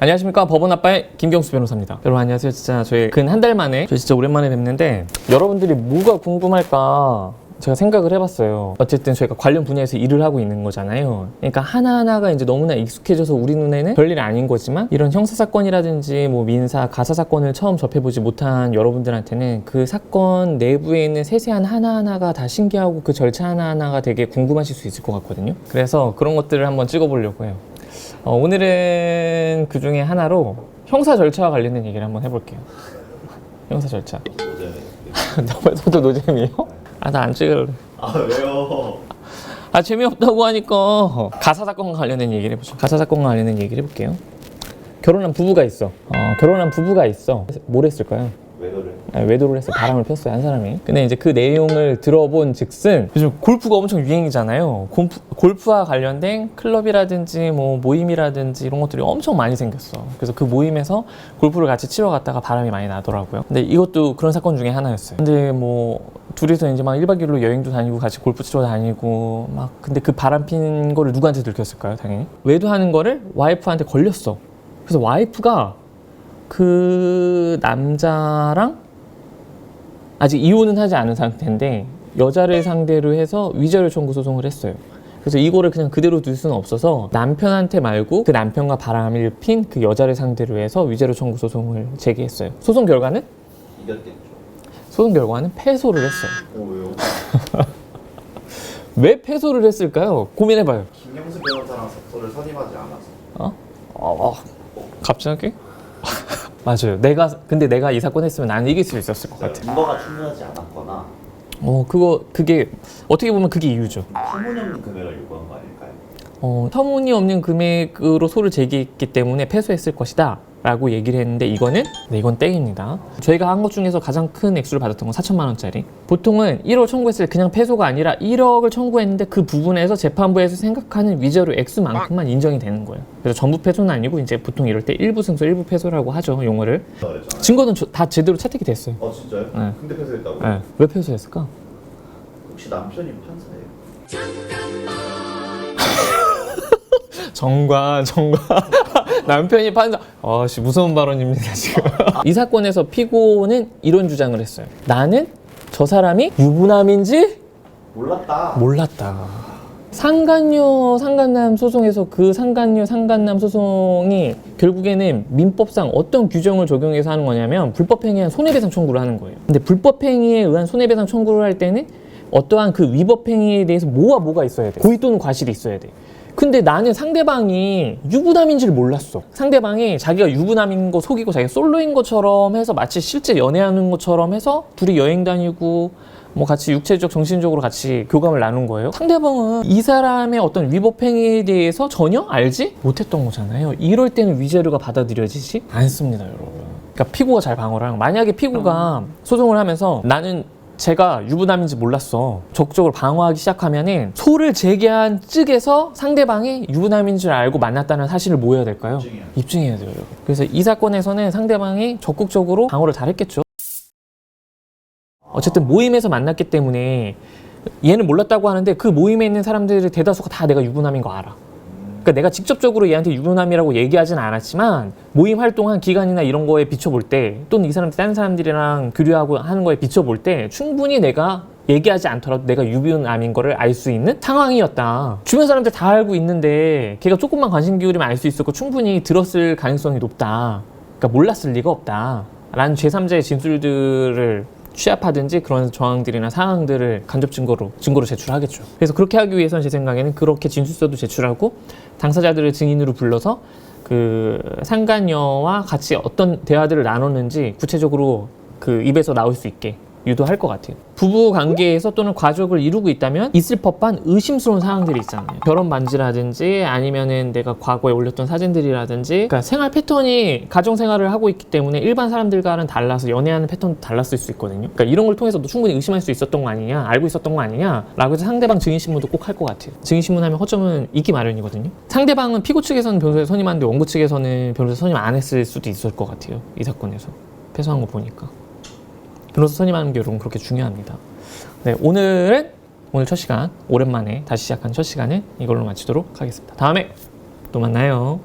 안녕하십니까, 법원아빠의 김경수 변호사입니다. 여러분 안녕하세요. 진짜 저희 근 한 달 만에 저희 진짜 오랜만에 뵙는데 여러분들이 뭐가 궁금할까 제가 생각을 해봤어요. 어쨌든 저희가 관련 분야에서 일을 하고 있는 거잖아요. 그러니까 하나하나가 이제 너무나 익숙해져서 우리 눈에는 별일이 아닌 거지만 이런 형사사건이라든지 뭐 민사, 가사사건을 처음 접해보지 못한 여러분들한테는 그 사건 내부에 있는 세세한 하나하나가 다 신기하고 그 절차 하나하나가 되게 궁금하실 수 있을 것 같거든요. 그래서 그런 것들을 한번 찍어보려고 해요. 오늘은 그 중에 하나로 형사 절차와 관련된 얘기를 한번 해볼게요. 형사 절차. 너도 노잼이에요? 아, 나 안 찍을래. 아, 왜요? 아, 재미없다고 하니까. 가사사건과 관련된 얘기를 해보죠. 가사사건과 관련된 얘기를 해볼게요. 결혼한 부부가 있어. 뭘 했을까요? 외도를 했어요. 바람을 폈어요, 한 사람이. 근데 이제 그 내용을 들어본 즉슨 요즘 골프가 엄청 유행이잖아요. 골프와 관련된 클럽이라든지 뭐 모임이라든지 이런 것들이 엄청 많이 생겼어. 그래서 그 모임에서 골프를 같이 치러 갔다가 바람이 많이 나더라고요. 근데 이것도 그런 사건 중에 하나였어요. 근데 뭐 둘이서 이제 막 1박 2일로 여행도 다니고 같이 골프 치러 다니고 막, 근데 그 바람 핀 거를 누구한테 들켰을까요? 당연히 외도하는 거를 와이프한테 걸렸어. 그래서 와이프가 그 남자랑 아직 이혼은 하지 않은 상태인데 여자를 상대로 해서 위자료 청구 소송을 했어요. 그래서 이거를 그냥 그대로 둘 수는 없어서 남편한테 말고 그 남편과 바람을 핀 그 여자를 상대로 해서 위자료 청구 소송을 제기했어요. 소송 결과는? 이겼겠죠. 소송 결과는 패소를 했어요. 왜요? 왜 패소를 했을까요? 고민해봐요. 김경수 변호사랑 석소를 선임하지 않아서. 갑자기? 맞아요. 근데 내가 이 사건 했으면 나는 이길 수 있었을 것 같아. 증거가 충분하지 않았거나 그게 어떻게 보면 그게 이유죠. 터무니없는 금액을 요구한 거 아닐까요? 터무니없는 금액으로 소를 제기했기 때문에 패소했을 것이다 라고 얘기를 했는데 이건 땡입니다. 저희가 한 것 중에서 가장 큰 액수를 받았던 건 4천만 원짜리. 보통은 1억 청구했을 때 그냥 패소가 아니라 1억을 청구했는데 그 부분에서 재판부에서 생각하는 위자료 액수만큼만 인정이 되는 거예요. 그래서 전부 패소는 아니고 이제 보통 이럴 때 일부 승소, 일부 패소라고 하죠, 용어를. 증거는 다 제대로 채택이 됐어요. 진짜요? 네. 근데 패소했다고요? 네. 왜 패소했을까? 혹시 남편이 판사예요? 정관 남편이 판사. 무서운 발언입니다 지금. 이 사건에서 피고는 이런 주장을 했어요. 나는 저 사람이 유부남인지 몰랐다. 상간녀 상간남 소송에서 그 상간녀 상간남 소송이 결국에는 민법상 어떤 규정을 적용해서 하는 거냐면 불법행위에 의한 손해배상 청구를 하는 거예요. 근데 불법행위에 의한 손해배상 청구를 할 때는 어떠한 그 위법행위에 대해서 뭐가 있어야 돼. 고의 또는 과실이 있어야 돼. 근데 나는 상대방이 유부남인지를 몰랐어. 상대방이 자기가 유부남인 거 속이고 자기가 솔로인 것처럼 해서 마치 실제 연애하는 것처럼 해서 둘이 여행 다니고 뭐 같이 육체적, 정신적으로 같이 교감을 나눈 거예요. 상대방은 이 사람의 어떤 위법행위에 대해서 전혀 알지 못했던 거잖아요. 이럴 때는 위자료가 받아들여지지 않습니다, 여러분. 그러니까 피고가 잘 방어를 하는 거예요. 만약에 피고가 소송을 하면서 나는 제가 유부남인지 몰랐어. 적극적으로 방어하기 시작하면은 소를 제기한 측에서 상대방이 유부남인 줄 알고 만났다는 사실을 뭐 해야 될까요? 입증해야 돼요, 여러분. 그래서 이 사건에서는 상대방이 적극적으로 방어를 잘했겠죠. 어쨌든 모임에서 만났기 때문에 얘는 몰랐다고 하는데 그 모임에 있는 사람들의 대다수가 다 내가 유부남인 거 알아. 그러니까 내가 직접적으로 얘한테 유부남이라고 얘기하진 않았지만 모임 활동한 기간이나 이런 거에 비춰볼 때 또는 이 사람들 다른 사람들이랑 교류하고 하는 거에 비춰볼 때 충분히 내가 얘기하지 않더라도 내가 유부남인 거를 알 수 있는 상황이었다. 주변 사람들 다 알고 있는데 걔가 조금만 관심 기울이면 알 수 있었고 충분히 들었을 가능성이 높다. 그러니까 몰랐을 리가 없다 라는 제3자의 진술들을 취합하든지 그런 정황들이나 상황들을 간접 증거로 제출하겠죠. 그래서 그렇게 하기 위해서는 제 생각에는 그렇게 진술서도 제출하고 당사자들을 증인으로 불러서 그 상간녀와 같이 어떤 대화들을 나눴는지 구체적으로 그 입에서 나올 수 있게 유도할 것 같아요. 부부 관계에서 또는 가족을 이루고 있다면 있을 법한 의심스러운 상황들이 있잖아요. 결혼 반지라든지 아니면은 내가 과거에 올렸던 사진들이라든지, 그러니까 생활 패턴이 가정 생활을 하고 있기 때문에 일반 사람들과는 달라서 연애하는 패턴도 달랐을 수 있거든요. 그러니까 이런 걸 통해서도 충분히 의심할 수 있었던 거 아니냐, 알고 있었던 거 아니냐라고 해서 상대방 증인신문도 꼭 할 것 같아요. 증인신문하면 허점은 있기 마련이거든요. 상대방은 피고 측에서는 변호사 선임하는데 원고 측에서는 변호사 선임 안 했을 수도 있을 것 같아요. 이 사건에서 패소한 거 보니까. 변호사 선임하는 게 여러분 그렇게 중요합니다. 네, 오늘 첫 시간, 오랜만에 다시 시작한 첫 시간은 이걸로 마치도록 하겠습니다. 다음에 또 만나요.